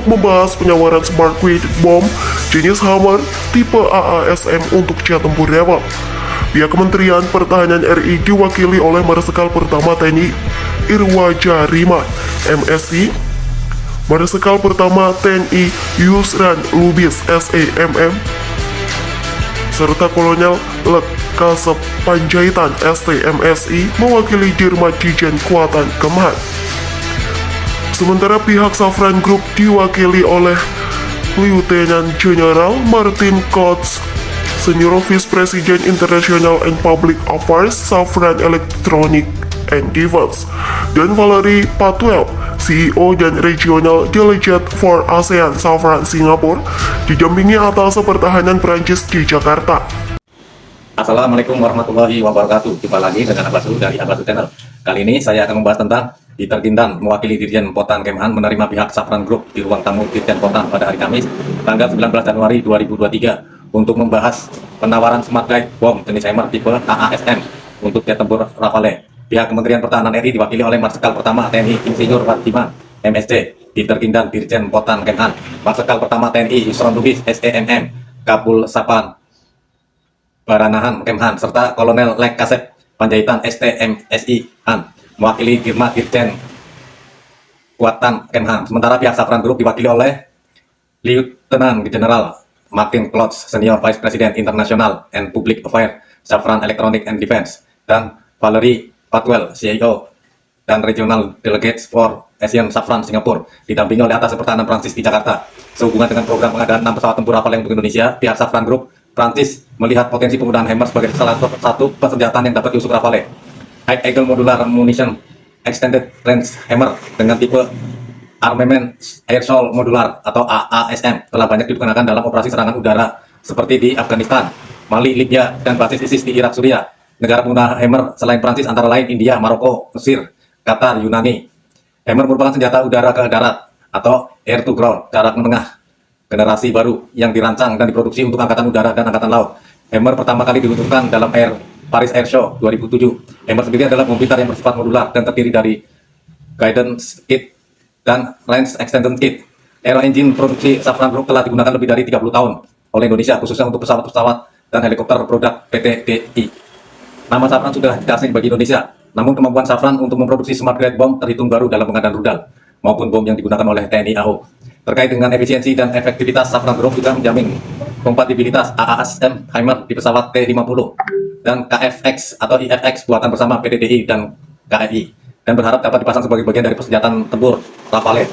untuk membahas penyawaran Smart Grid Bomb jenis Hammer tipe AASM untuk jet tempur Rewel. Pihak Kementerian Pertahanan RI diwakili oleh Marsikal Pertama TNI Irwaja Riman, MSI, Marsikal Pertama TNI Yusran Lubis, SEMM, serta Kolonel Kasep Panjaitan, STMSI, mewakili Dirmat Dijen Kuatan Kemhan. Sementara pihak Safran Group diwakili oleh Lieutenant General Martin Kotz, Senior Vice President International and Public Affairs Safran Electronic and Defense, dan Valerie Patwell, CEO dan Regional Delegate for ASEAN Safran Singapura, didampingi Atas Pertahanan Prancis di Jakarta. Assalamualaikum warahmatullahi wabarakatuh. Jumpa lagi dengan Abasu dari Abasu Channel. Kali ini saya akan membahas tentang Dieter Gindan mewakili Dirjen Potan Kemhan menerima pihak Safran Group di ruang tamu Dirjen Potan pada hari Kamis, tanggal 19 Januari 2023 untuk membahas penawaran Smart Grid Bomb jenis Hammer tipe AASM untuk jet tempur Rafale. Pihak Kementerian Pertahanan RI diwakili oleh Marsikal Pertama TNI Insinyur Radiman, MSc, Dieter Gindan Dirjen Potan Kemhan, Marsikal Pertama TNI Yusron Lubis, SEMM, Kapul Sapan Baranahan Kemhan, serta Kolonel Kasep Panjaitan, STMSI Han, mewakili Dirmat Dirjen Kuatan Kemhan. Sementara pihak Safran Group diwakili oleh Lieutenant General Martin Klotz, Senior Vice President International and Public Affairs Safran Electronic and Defense, dan Valerie Patwell, CEO dan Regional Delegates for ASEAN Safran Singapura, didampingi oleh Atas Pertahanan Prancis di Jakarta. Sehubungan dengan program pengadaan 6 pesawat tempur Rafale untuk Indonesia, pihak Safran Group Prancis melihat potensi penggunaan Hammer sebagai salah satu persenjataan yang dapat diusung Rafale. High Eagle Modular Ammunition Extended Range Hammer dengan tipe Armament Airsoft Modular atau AASM telah banyak digunakan dalam operasi serangan udara seperti di Afghanistan, Mali, Libya, dan basis ISIS di Irak, Suriah. Negara pengguna Hammer selain Prancis antara lain India, Maroko, Mesir, Qatar, Yunani. Hammer merupakan senjata udara ke darat atau air to ground jarak menengah generasi baru yang dirancang dan diproduksi untuk Angkatan Udara dan Angkatan Laut. Hammer pertama kali diluncurkan dalam Paris Air Show 2007. Hammer sendiri adalah bom pintar yang bersifat modular dan terdiri dari Guidance Kit dan Range Extension Kit. Aero engine produksi Safran Group telah digunakan lebih dari 30 tahun oleh Indonesia, khususnya untuk pesawat-pesawat dan helikopter produk PT DI. Nama Safran sudah tidak asing bagi Indonesia, namun kemampuan Safran untuk memproduksi Smart Grid Bomb terhitung baru dalam pengadaan rudal maupun bom yang digunakan oleh TNI AO. Terkait dengan efisiensi dan efektivitas, Safran Group juga menjamin kompatibilitas AASM Hammer di pesawat T-50 dan KFX atau IFX buatan bersama PTDI dan KRI, dan berharap dapat dipasang sebagai bagian dari persenjataan tempur Rafale.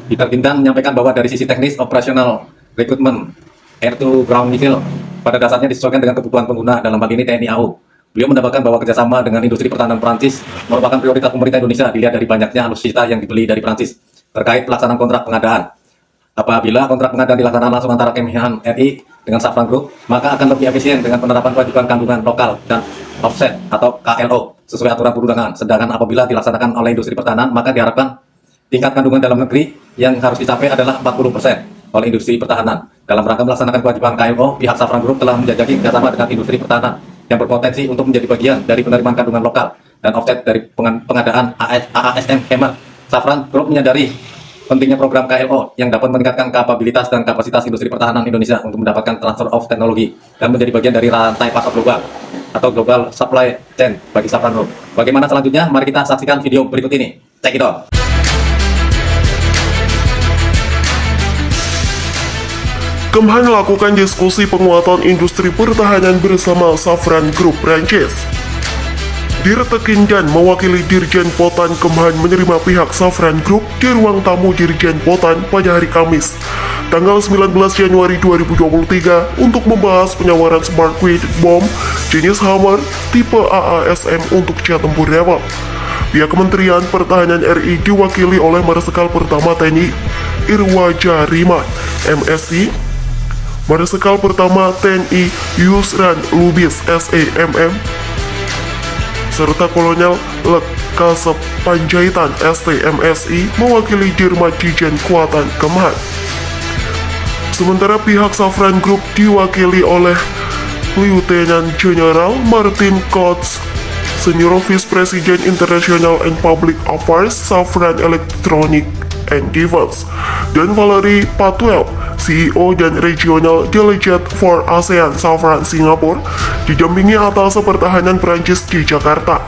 Dieter Gindan menyampaikan bahwa dari sisi teknis, operasional, rekrutmen, air to ground missile pada dasarnya disesuaikan dengan kebutuhan pengguna, dalam hal ini TNI AO. Beliau mendapatkan bahwa kerjasama dengan industri pertahanan Prancis merupakan prioritas pemerintah Indonesia dilihat dari banyaknya alutsista yang dibeli dari Prancis. Terkait pelaksanaan kontrak pengadaan, apabila kontrak pengadaan dilaksanakan langsung antara Kemhan RI dengan Safran Group, maka akan lebih efisien dengan penerapan kewajiban kandungan lokal dan offset atau KLO sesuai aturan perundangan. Sedangkan apabila dilaksanakan oleh industri pertahanan, maka diharapkan tingkat kandungan dalam negeri yang harus dicapai adalah 40% oleh industri pertahanan. Dalam rangka melaksanakan kewajiban KLO, pihak Safran Group telah menjajaki kerjasama dengan industri pertahanan yang berpotensi untuk menjadi bagian dari penerimaan kandungan lokal dan offset dari pengadaan AASM Hammer. Safran Group menyadari pentingnya program KLO yang dapat meningkatkan kapabilitas dan kapasitas industri pertahanan Indonesia untuk mendapatkan transfer of teknologi dan menjadi bagian dari rantai pasar global atau global supply chain bagi Safran Group. Bagaimana selanjutnya? Mari kita saksikan video berikut ini. Check it out. Kemhan lakukan diskusi penguatan industri pertahanan bersama Safran Group Prancis. Dieter Gindan mewakili Dirjen Potan Kemhan menerima pihak Safran Group di ruang tamu Dirjen Potan pada hari Kamis, tanggal 19 Januari 2023 untuk membahas penyawaran Smart Grid Bomb jenis Hammer tipe AASM untuk jet tempur Rewel. Pihak Kementerian Pertahanan RI diwakili oleh Marsikal Pertama TNI Irwaja Riman, MSc, Marsikal Pertama TNI Yusran Lubis, SEMM, serta Kolonel Kasep Panjaitan, STMSI, mewakili Dirmat Dijen Kuatan Kemhan. Sementara pihak Safran Group diwakili oleh Lieutenant General Martin Kotz, Senior Vice President International and Public Affairs Safran Electronic and Defense, dan Valerie Patwell, CEO dan Regional Delegate for ASEAN Safran Singapura, didampingi atas pertahanan Prancis di Jakarta.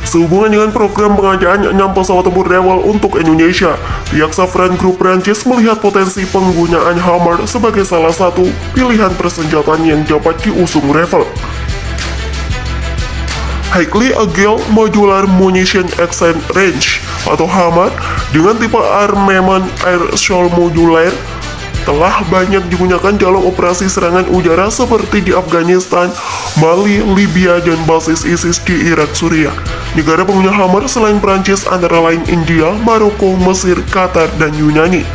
Sehubungan dengan program pengadaan 6 pesawat tempur Rafale untuk Indonesia, pihak Safran Group Prancis melihat potensi penggunaan Hammer sebagai salah satu pilihan persenjataan yang dapat diusung Rafale. Highly Agile Modular Munition Exchange Range atau HAMAR dengan tipe armament air shell modular telah banyak digunakan dalam operasi serangan udara seperti di Afghanistan, Mali, Libya, dan basis ISIS di Irak, Suriah. Negara pengguna HAMAR selain Prancis antara lain India, Maroko, Mesir, Qatar, dan Yunani.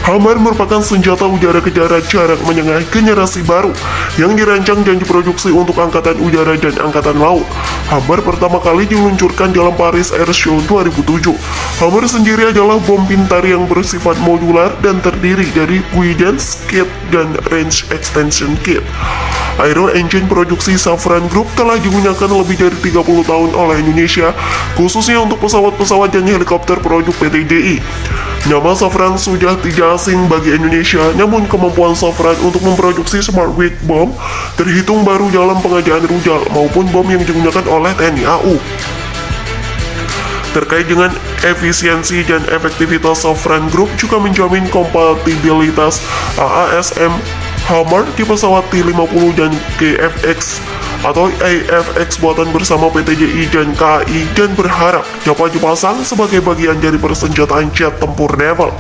HAMAR merupakan senjata udara ke darat jarak menengah generasi baru yang dirancang dan diproduksi untuk Angkatan Udara dan Angkatan Laut. HAMAR pertama kali diluncurkan dalam Paris Air Show 2007. HAMAR sendiri adalah bom pintar yang bersifat modular dan terdiri dari Guidance Kit dan Range Extension Kit. Aero Engine produksi Safran Group telah digunakan lebih dari 30 tahun oleh Indonesia, khususnya untuk pesawat-pesawat dan helikopter produk PT DI. Nama Safran sudah tidak asing bagi Indonesia, namun kemampuan Safran untuk memproduksi Smart Weak Bomb terhitung baru dalam pengadaan rudal maupun bom yang digunakan oleh TNI AU. Terkait dengan efisiensi dan efektivitas, Safran Group juga menjamin kompatibilitas AASM Hammer di pesawat T-50 dan KFX atau AFX buatan bersama PT DI dan KAI dan berharap dapat dipasang sebagai bagian dari persenjataan jet tempur Rafale.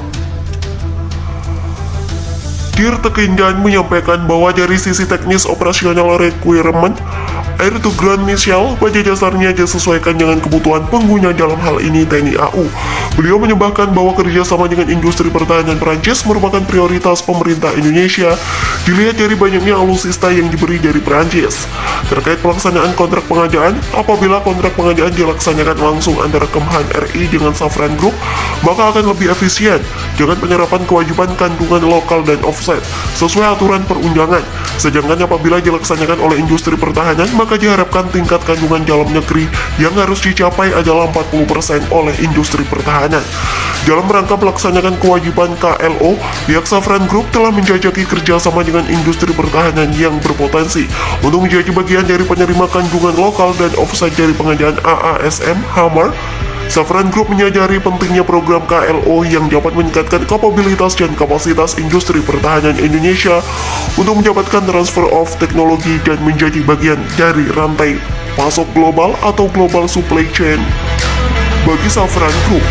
Dirtekindan menyampaikan bahwa dari sisi teknis operasional requirement, air-to-ground missile pada dasarnya disesuaikan dengan kebutuhan pengguna, dalam hal ini TNI AU. Beliau menambahkan bahwa kerjasama dengan industri pertahanan Prancis merupakan prioritas pemerintah Indonesia, dilihat dari banyaknya alutsista yang diberi dari Prancis. Terkait pelaksanaan kontrak pengadaan, apabila kontrak pengadaan dilaksanakan langsung antara Kemhan RI dengan Safran Group, maka akan lebih efisien dengan penyerapan kewajiban kandungan lokal dan offset sesuai aturan perundangan. Sedangkan apabila dilaksanakan oleh industri pertahanan, maka diharapkan tingkat kandungan dalam negeri yang harus dicapai adalah 40% oleh industri pertahanan. Dalam rangka melaksanakan kewajiban KLO, pihak Safran Group telah menjajaki kerjasama dengan industri pertahanan yang berpotensi untuk menjadi bagian dari penerima kandungan lokal dan offset dari pengadaan AASM Hammer. Safran Group menyadari pentingnya program KLO yang dapat meningkatkan kapabilitas dan kapasitas industri pertahanan Indonesia untuk mendapatkan transfer of teknologi dan menjadi bagian dari rantai pasok global atau global supply chain bagi Safran Group.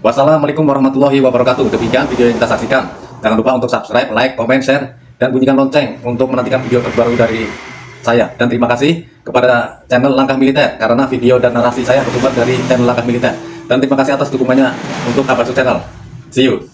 Wassalamualaikum warahmatullahi wabarakatuh. Demikian video yang kita saksikan. Jangan lupa untuk subscribe, like, comment, share, dan bunyikan lonceng untuk menantikan video terbaru dari saya. Dan terima kasih kepada channel Langkah Militer karena video dan narasi saya bersumber dari channel Langkah Militer. Dan terima kasih atas dukungannya untuk Abasuh Channel. See you.